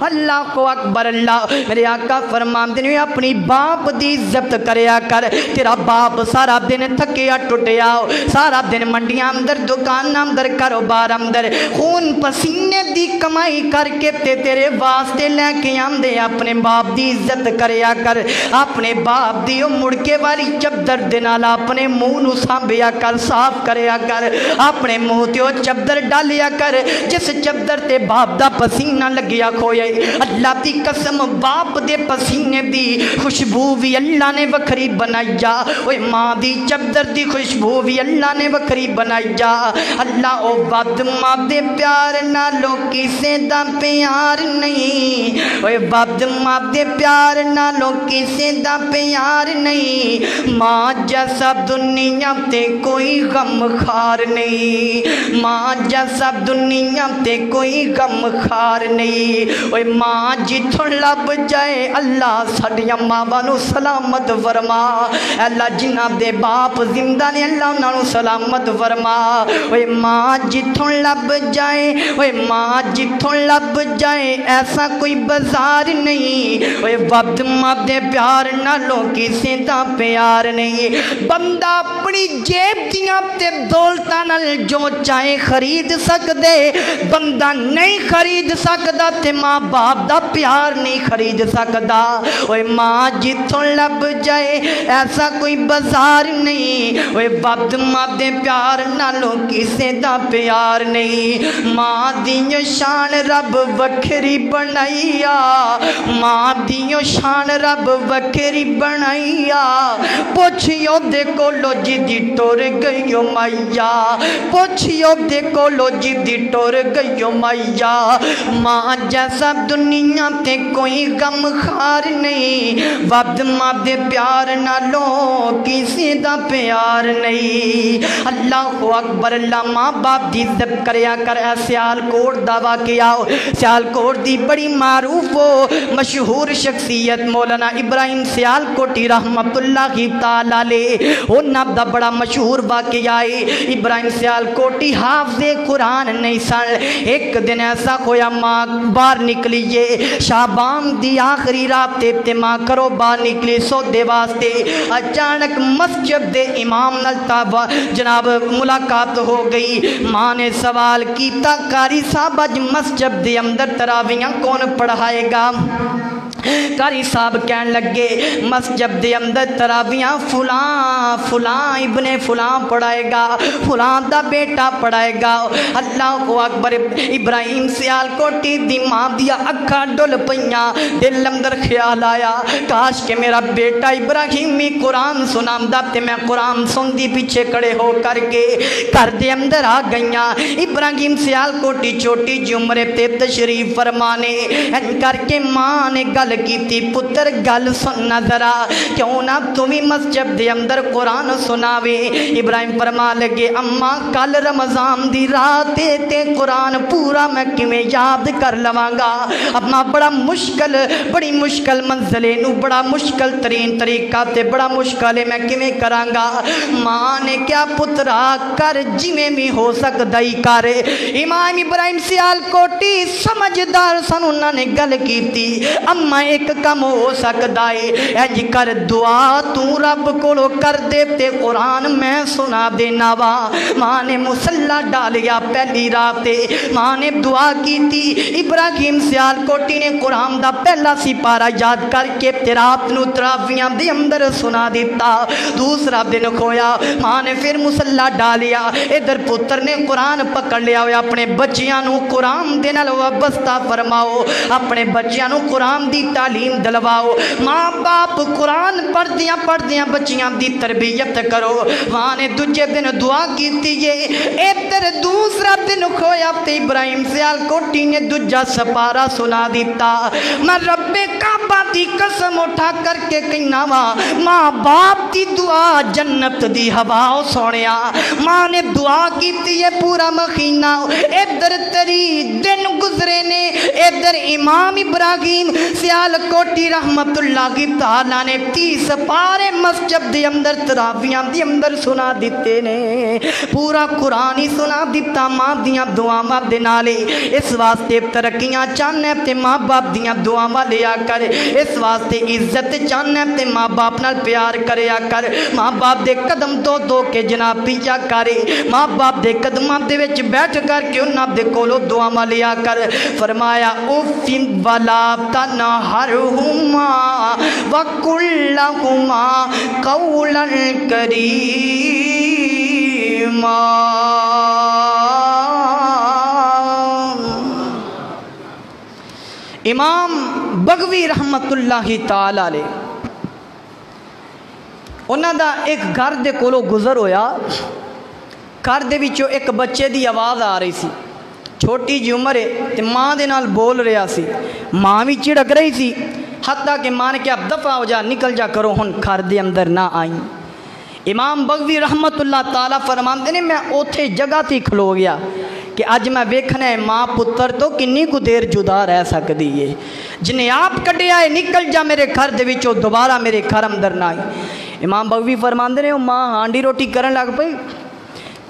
اللہ کو اکبر اللہ میرے آقا فرماندے نے اپنی باپ دی عزت کریا کر تیرا باپ سارا دن تھکیا ٹوٹیا سارا دن منڈیاں اندر دکان اندر کاروبار اندر خون پسینے دی کمائی کر کے تیرے واسطے لے کے آندے اپنے باپ دی عزت کریا کر اپنے باپ دی مڑکے والی چادر دے نال اپنے منہ نو سانبیا کر صاف کریا کر اپنے منہ تے او چادر ڈالیا کر جس چادر تے باپ دا پسینہ لگیا کھویا اللہ دی قسم باپ دے پسینے دی خوشبو بھی اللہ نے وکھری بنائی جا اوے ماں دی چادر دی خوشبو بھی اللہ نے وکھری بنائی جا اللہ او بد ماں دے پیار نالو کسے دا پیار نہیں اوے بد ماں دے پیار نالو کسے دا پیار نہیں ماں جیسا دنیا تے کوئی غم خار نہیں ماں جیسا دنیا تے کوئی غم خار نہیں اوے ماں جتھوں لب جائے اللہ ساڈیاں ماواں نو سلامت فرما اللہ جنہاں دے باپ زندہ نے اللہ انہاں نو سلامت فرما اوے ماں جتھوں لب جائے اوے ماں جتھوں لب جائے ایسا کوئی بازار نہیں اوے وقت ماں دے پیار نالوں کسے دا پیار نہیں بندہ اپنی جیب دیاں تے دولتاں نال جو چاہے خرید سکدے بندہ نہیں خرید سکدا تے ماں باپ دا پیار نہیں خرید سکدا اوے ماں جتھوں لب جائے ایسا کوئی بازار نہیں اوے وقت ماں دے پیار نالوں کسے دا پیار نہیں ماں دیوں شان رب وکھری بنائیا ماں دیوں شان رب وکھری بنائیا پوچھیو دے کولو جدی ٹور گئیو مائیا پوچھیو دے کولو جدی ٹور گئیو مائیا ماں جیسا دنیا تے کوئی غم خار نہیں وقت ماں دے پیار نالوں کسی دا پیار نہیں اللہ اکبر اللہ ماں باپ دی عزت کریا کر اے سیال کوٹ دا واقعہ سیال کوٹ دی بڑی معروف و مشہور شخصیت مولانا ابراہیم سیال کوٹی رحمت اللہ تعالی علیہ انہاں دا بڑا مشہور واقعہ ہے ابراہیم سیال کوٹی حافظ قرآن نہیں سن ایک دن ایسا ہویا ماں باہر نکلی دیئے شعبان دی آخری رات اجتماع کرو باہر نکلی سودے واسطے اچانک مسجد دے امام نلتاب جناب ملاقات ہو گئی ماں نے سوال کیتا قاری صاحب اج مسجد دے اندر تراویاں کون پڑھائے گا قاری صاحب کہن لگے مسجد دے اندر تراویاں فلاں ابن فلاں پڑھائے گا فلاں دا بیٹا پڑھائے گا اللہ اکبر ابراہیم سیالکوٹی دی ماں دیا اکھا ڈل پئیاں دل اندر خیال آیا کاش کہ میرا بیٹا ابراہیمی قرآن سنامدا تے میں قرآن سن دی پیچھے کھڑے ہو کر کے گھر دے اندر آ گئیاں ابراہیم سیالکوٹی چھوٹی جی عمر تے تشریف فرمانے کر کے ماں نے گل کیتی پتر گل سننا ذرا کیوں نہ تمہیں مسجد دے اندر قرآن سناوے ابراہیم فرما لگے اماں کل رمضان دی رات تے قرآن پورا میں کیویں یاد کر لواں گا اماں بڑی مشکل منزلے نو بڑا مشکل ترین طریقہ تے بڑا مشکل ہے میں کیویں کراں گا ماں نے کیا پترا کر جویں بھی ہو سکدا ہی کر امام ابراہیم سیالکوٹی سمجھدار سن انہاں نے گل کیتی اماں ایک کم ہو سکدا ہے اج کر دعا تو رب کولو کر دے تے قرآن میں سنا دینا وا ماں نے مصلا ڈالیا پہلی رات ماں نے دعا کیتی ابراہیم سیالکوٹی نے قرآن دا پہلا سپارہ یاد کر کے رات نو تراویاں دے اندر سنا دیتا دوسرا دن کھویا ماں نے پھر مصلا ڈالیا ادھر پتر نے قرآن پکڑ لیا ہویا اپنے بچیاں نو قرآن دے نال وابستہ فرماؤ اپنے بچیاں نو قرآن دی تعلیم دلواؤ ماں باپ قرآن پڑھدیاں بچیاں دی تربیت کرو ماں نے دوجے دن دعا کیتی ادھر دوسرا دن کھویا تے ابراہیم سیالکوٹی نے دوجا سپارہ سنا دیتا میں رب کعبہ دی قسم اٹھا کر کے کہنا وا ماں باپ دی دعا جنت دی ہوا سونیا ماں نے دعا کیتی ہے پورا مہینہ ادھر تری دن گزرے نے ادھر امام ابراہیم سیالکوٹی رحمت اللہ کی تعالیٰ نے 30 پارے مسجد دے اندر تراویاں دے اندر سنا دیتے نے پورا قرآن ہی سنا دیتا ماں دیاں دعاواں دے نالے اس واسطے ترقیاں چاہنے تے ماں باپ دیاں دعاواں لیا کر اس واسطے عزت چاہنے تے ماں باپ نال پیار کریا کر ماں باپ دے قدم دو کے جناب پیا کرے ماں باپ دے قدماں دے وچ بیٹھ کر کے انہاں دے کولو دعاواں لیا کر فرمایا اوفن ولا تنہرہما وقل لہما قولا کریما امام بغوی رحمت اللہ تعالی علیہ انہاں دا ایک گھر دے کولو گزر ہویا گھر دے وچوں ایک بچے دی آواز آ رہی سی چھوٹی جی عمر ہے تے ماں دے نال بول رہا سی ماں بھی چڑک رہی سی حتیٰ کہ ماں نے کیا دفع ہو جا نکل جا کرو ہن گھر دے اندر نہ آئیں امام بغوی رحمت اللہ تعالیٰ فرماندے نے میں اوتھے جگہ تے کھلو گیا کہ اج میں ویکھنا ہے ماں پتر تو کنی کو دیر جدا رہ سکدی ہے جنہیں آپ کڈے آئے نکل جا میرے گھر دے وچوں دوبارہ میرے گھر اندر نہ آئی امام بغوی فرماندے نے ماں ہانڈی روٹی کرن لگ پئی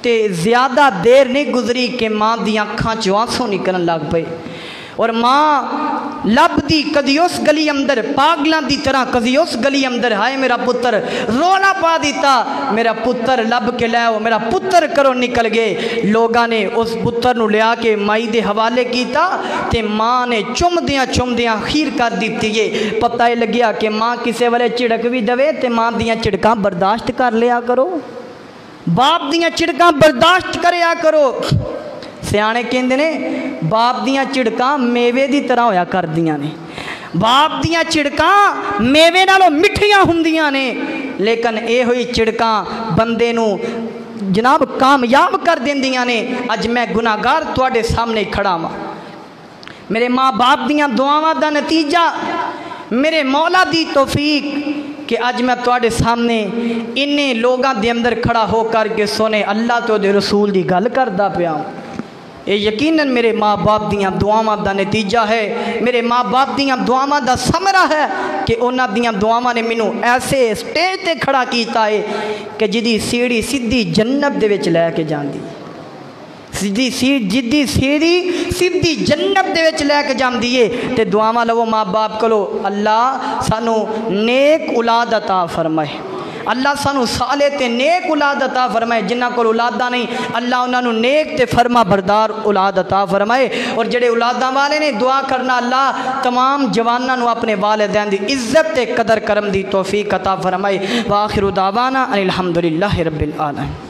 تے زیادہ دیر نہیں گزری کہ ماں دی اکھاں چوں آنسو نکلن لگ پئے اور ماں لب دی کدی اس گلی اندر پاگلاں دی طرح کدی اس گلی اندر ہائے میرا پتر رولا پا دیتا میرا پتر لب کے لے آؤ میرا پتر کرو نکل گئے لوگاں نے اس پتر نو لیا کے مائی دے حوالے کیتا تے ماں نے چم دیاں خیر کر دیتی ہے پتہ لگیا کہ ماں کسے والے چڑک بھی دوے تے ماں دیاں چڑکاں برداشت کر لیا کرو باپ دیاں چڑکاں برداشت کریا کرو سیانے کہندے نے باپ دیاں چڑکاں میوے دی طرح ہویا کر دیاں نے باپ دیاں چڑکاں میوے نالوں مٹھیاں ہوندیاں نے لیکن اے ہوئی چڑکاں بندے نو جناب کامیاب کر دیندیاں نے اج میں گناہگار تواڈے سامنے کھڑا ہاں میرے ماں باپ دیاں دعاواں دا نتیجہ میرے مولا دی توفیق کہ اج میں تواڈے سامنے انہیں لوگاں دے اندر کھڑا ہو کر کے سونے اللہ تو دے رسول دی گل کردا پیا یہ یقیناً میرے ماں باپ دیاں دعاواں دا نتیجہ ہے میرے ماں باپ دیاں دعاواں دا ثمرہ ہے کہ انہاں دیاں دعاواں نے مینوں ایسے سٹیج تے کھڑا کیتا ہے کہ جدی سیڑھی سیدھی جنت دے وچ لے کے جاندی سیدھی سیٹ جدی سیدھی سیدھی جنت دے وچ لے کے جاندی ہے۔ تے دعاواں لو ماں باپ کولو، اللہ سانو نیک اولاد عطا فرمائے، اللہ سانو صالح تے نیک اولاد عطا فرمائے، جنہ کو اولاداں نہیں اللہ انہاں نو نیک تے فرما بردار اولاد عطا فرمائے۔ اور جڑے اولاداں والے نے دعا کرنا اللہ تمام جواناں نو اپنے والدین دی عزت تے قدر کرم دی توفیق عطا فرمائے۔ وآخر دعوانا ان الحمدللہ رب العالمین۔